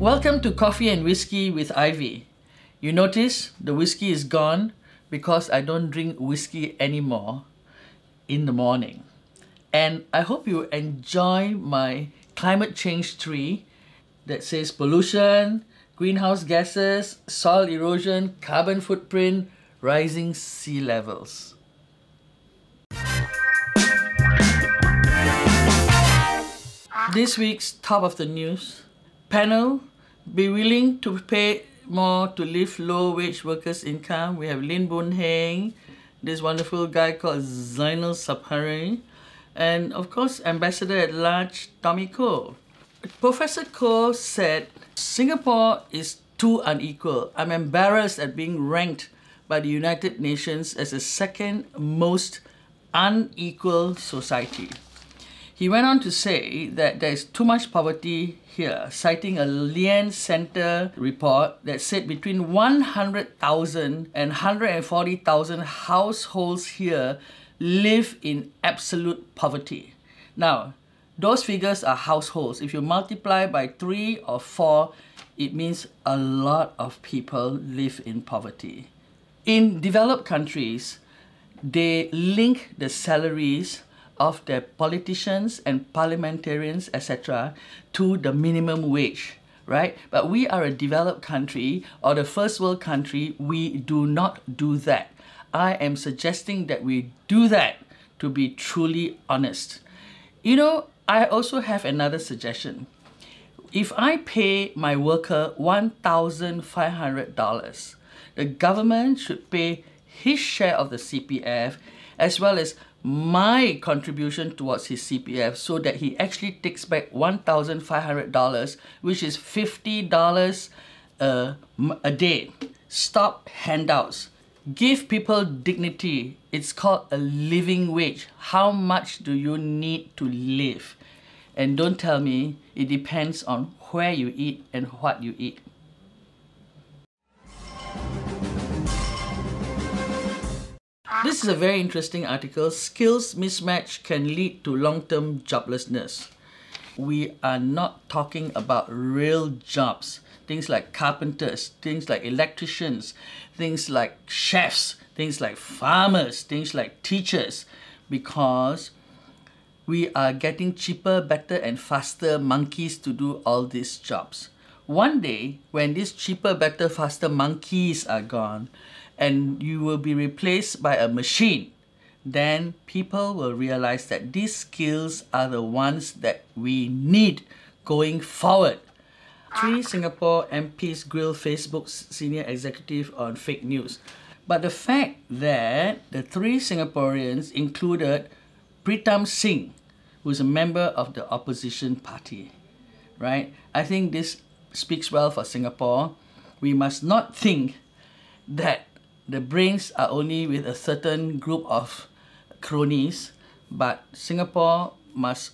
Welcome to Coffee and Whiskey with Ivy. You notice the whiskey is gone because I don't drink whiskey anymore in the morning. And I hope you enjoy my climate change tree that says pollution, greenhouse gases, soil erosion, carbon footprint, rising sea levels. This week's top of the news. Panel, be willing to pay more to lift low-wage workers' income. We have Lin Boon Heng, this wonderful guy called Zainal Sapari, and of course, Ambassador at Large Tommy Koh. Professor Koh said, Singapore is too unequal. I'm embarrassed at being ranked by the United Nations as the second most unequal society. He went on to say that there is too much poverty here, citing a Lian Center report that said between 100,000 and 140,000 households here live in absolute poverty. Now, those figures are households. If you multiply by 3 or 4, it means a lot of people live in poverty. In developed countries, they link the salaries of their politicians and parliamentarians, etc., to the minimum wage, right? But we are a developed country, or the first world country, we do not do that. I am suggesting that we do that, to be truly honest. You know, I also have another suggestion. If I pay my worker $1,500, the government should pay his share of the CPF as well as my contribution towards his CPF, so that he actually takes back $1,500, which is $50 a day. Stop handouts. Give people dignity. It's called a living wage. How much do you need to live? And don't tell me it depends on where you eat and what you eat. This is a very interesting article. Skills mismatch can lead to long-term joblessness. We are not talking about real jobs. Things like carpenters, things like electricians, things like chefs, things like farmers, things like teachers, because we are getting cheaper, better and faster monkeys to do all these jobs. One day, when these cheaper, better, faster monkeys are gone, and you will be replaced by a machine, then people will realize that these skills are the ones that we need going forward. 3 Singapore MPs grill Facebook's senior executive on fake news. But the fact that the 3 Singaporeans included Pritam Singh, who is a member of the opposition party, right? I think this speaks well for Singapore. We must not think that the brains are only with a certain group of cronies, but Singapore must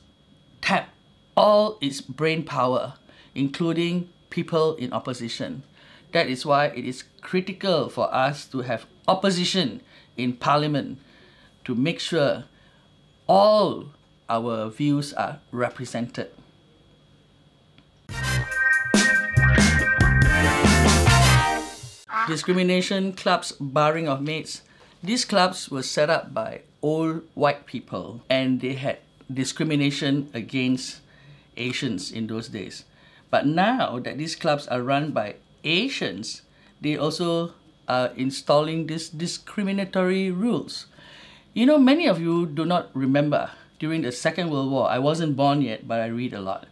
tap all its brain power, including people in opposition. That is why it is critical for us to have opposition in Parliament to make sure all our views are represented. Discrimination clubs barring of maids. These clubs were set up by old white people, and they had discrimination against Asians in those days. But now that these clubs are run by Asians, they also are installing these discriminatory rules. You know, many of you do not remember during the Second World War. I wasn't born yet, but I read a lot.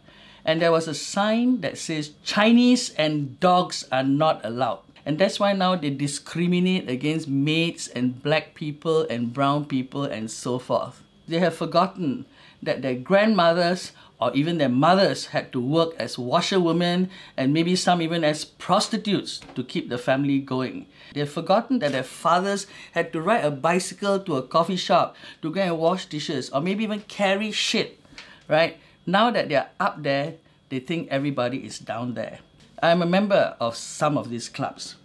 And there was a sign that says, Chinese and dogs are not allowed. And that's why now they discriminate against maids and black people and brown people and so forth. They have forgotten that their grandmothers or even their mothers had to work as washerwomen and maybe some even as prostitutes to keep the family going. They've forgotten that their fathers had to ride a bicycle to a coffee shop to go and wash dishes or maybe even carry shit, right? Now that they're up there, they think everybody is down there. I'm a member of some of these clubs.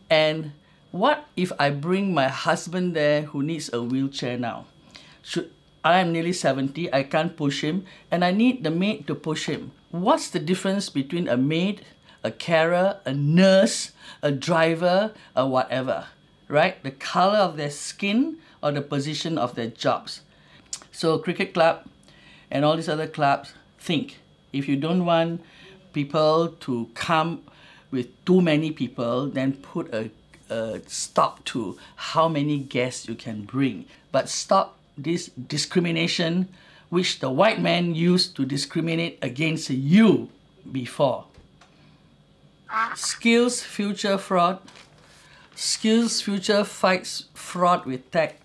And what if I bring my husband there who needs a wheelchair now? I am nearly 70, I can't push him, and I need the maid to push him. What's the difference between a maid, a carer, a nurse, a driver, or whatever, right? The color of their skin or the position of their jobs. So cricket club and all these other clubs, think, if you don't want people to come with too many people, then put a stop to how many guests you can bring. But stop this discrimination which the white man used to discriminate against you before. Skills Future Fraud. Skills Future fights fraud with tech.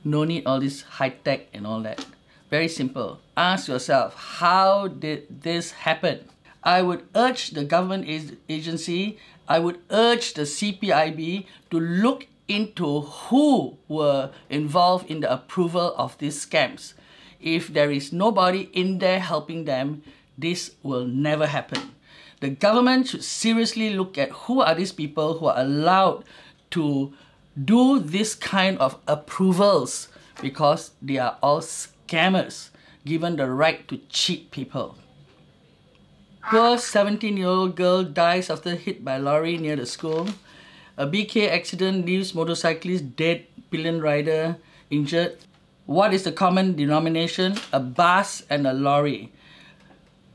No need all this high tech and all that. Very simple. Ask yourself, how did this happen? I would urge the government agency, I would urge the CPIB to look into who were involved in the approval of these scams. If there is nobody in there helping them, this will never happen. The government should seriously look at who are these people who are allowed to do this kind of approvals, because they are all scammers given the right to cheat people. Poor 17-year-old girl dies after hit by lorry near the school. A BK accident leaves motorcyclist dead, pillion rider injured. What is the common denomination? A bus and a lorry.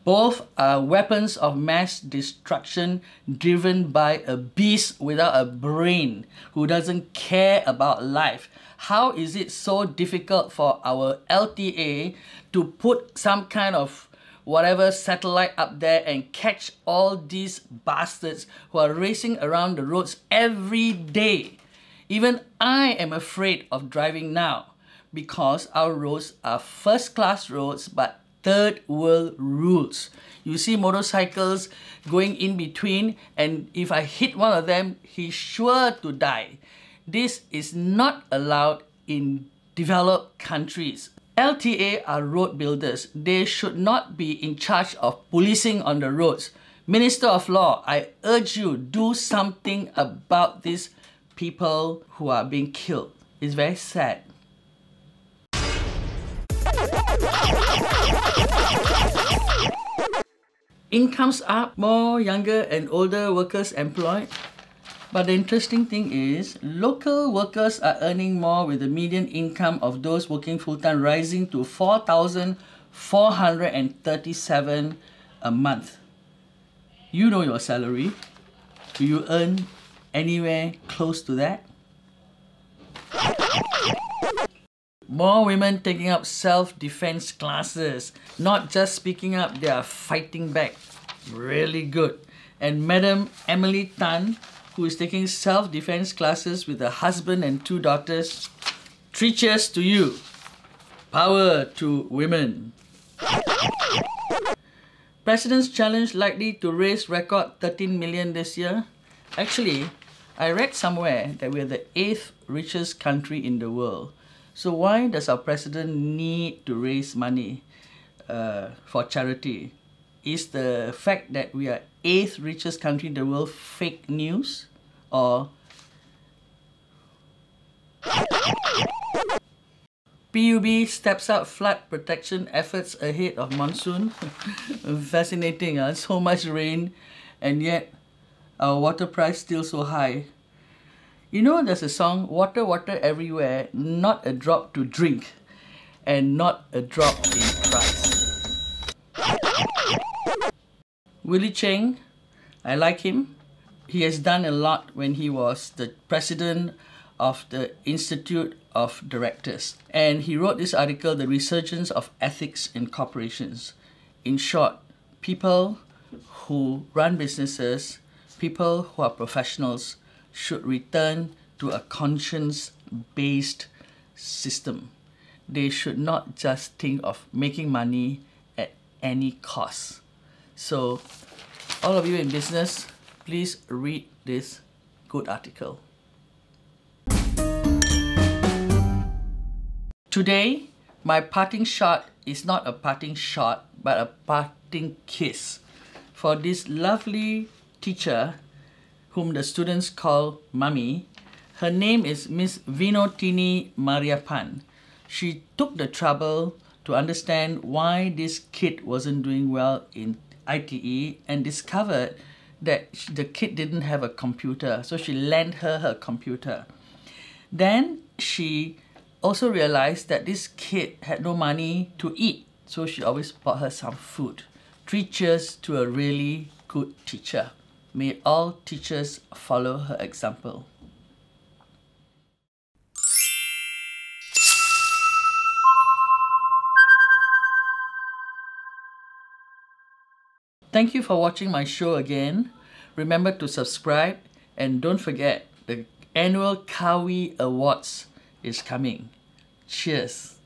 Both are weapons of mass destruction driven by a beast without a brain who doesn't care about life. How is it so difficult for our LTA to put some kind of whatever satellite up there and catch all these bastards who are racing around the roads every day? Even I am afraid of driving now because our roads are first-class roads but third world rules. You see motorcycles going in between, and if I hit one of them, he's sure to die. This is not allowed in developed countries. LTA are road builders. They should not be in charge of policing on the roads. Minister of Law, I urge you, do something about these people who are being killed. It's very sad. Incomes up, more younger and older workers employed. But the interesting thing is, local workers are earning more, with the median income of those working full-time rising to 4,437 a month. You know your salary. Do you earn anywhere close to that? More women taking up self-defense classes. Not just speaking up, they are fighting back. Really good. And Madam Emily Tan, who is taking self-defense classes with her husband and 2 daughters. 3 cheers to you. Power to women. President's challenge likely to raise record 13 million this year. Actually, I read somewhere that we're the 8th richest country in the world. So why does our president need to raise money for charity? Is the fact that we are 8th richest country in the world fake news? Or PUB steps up flood protection efforts ahead of monsoon. Fascinating, so much rain and yet our water price still so high. You know, there's a song, water, water everywhere, not a drop to drink, and not a drop in price. Willie Cheng, I like him. He has done a lot when he was the president of the Institute of Directors. And he wrote this article, The Resurgence of Ethics in Corporations. In short, people who run businesses, people who are professionals, should return to a conscience-based system. They should not just think of making money at any cost. So, all of you in business, please read this good article. Today, my parting shot is not a parting shot, but a parting kiss for this lovely teacher whom the students call Mummy. Her name is Miss Vinotini Mariappan. She took the trouble to understand why this kid wasn't doing well in ITE and discovered that the kid didn't have a computer, so she lent her computer. Then she also realized that this kid had no money to eat, so she always bought her some food. 3 cheers to a really good teacher. May all teachers follow her example. Thank you for watching my show again. Remember to subscribe and don't forget the annual Kawi Awards is coming. Cheers!